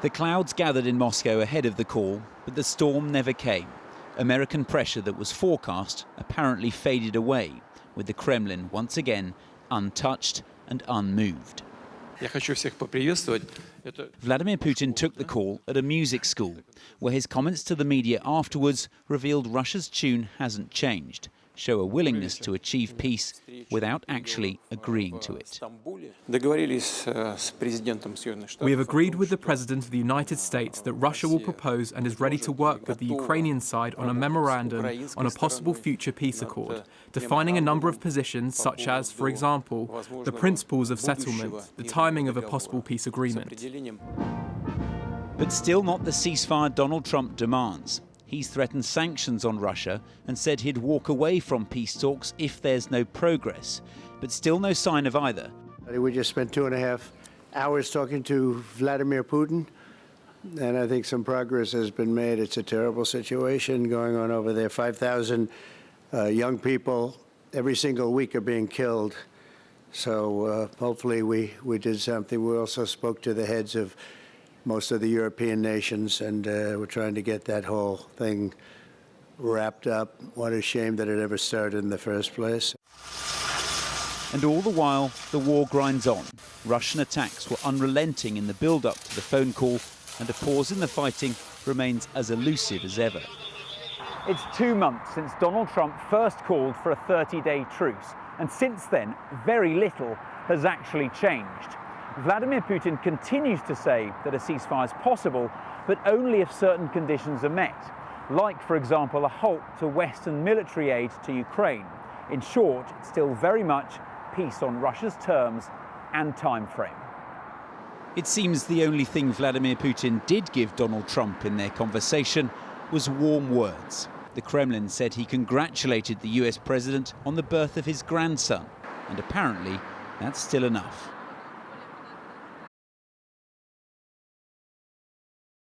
The clouds gathered in Moscow ahead of the call, but the storm never came. American pressure that was forecast apparently faded away, with the Kremlin once again untouched and unmoved. Vladimir Putin took the call at a music school, where his comments to the media afterwards revealed Russia's tune hasn't changed, show a willingness to achieve peace without actually agreeing to it. We have agreed with the President of the United States that Russia will propose and is ready to work with the Ukrainian side on a memorandum on a possible future peace accord, defining a number of positions such as, for example, the principles of settlement, the timing of a possible peace agreement. But still not the ceasefire Donald Trump demands. He's threatened sanctions on Russia and said he'd walk away from peace talks if there's no progress. But still no sign of either. We just spent 2.5 hours talking to Vladimir Putin, and I think some progress has been made. It's a terrible situation going on over there. 5,000 young people every single week are being killed. So hopefully we did something. We also spoke to the heads of most of the European nations, and we're trying to get that whole thing wrapped up. What a shame that it ever started in the first place. And all the while, the war grinds on. Russian attacks were unrelenting in the build-up to the phone call, and a pause in the fighting remains as elusive as ever. It's 2 months since Donald Trump first called for a 30-day truce, and since then, very little has actually changed. Vladimir Putin continues to say that a ceasefire is possible, but only if certain conditions are met, like, for example, a halt to Western military aid to Ukraine. In short, it's still very much peace on Russia's terms and time frame. It seems the only thing Vladimir Putin did give Donald Trump in their conversation was warm words. The Kremlin said he congratulated the US president on the birth of his grandson, and apparently that's still enough.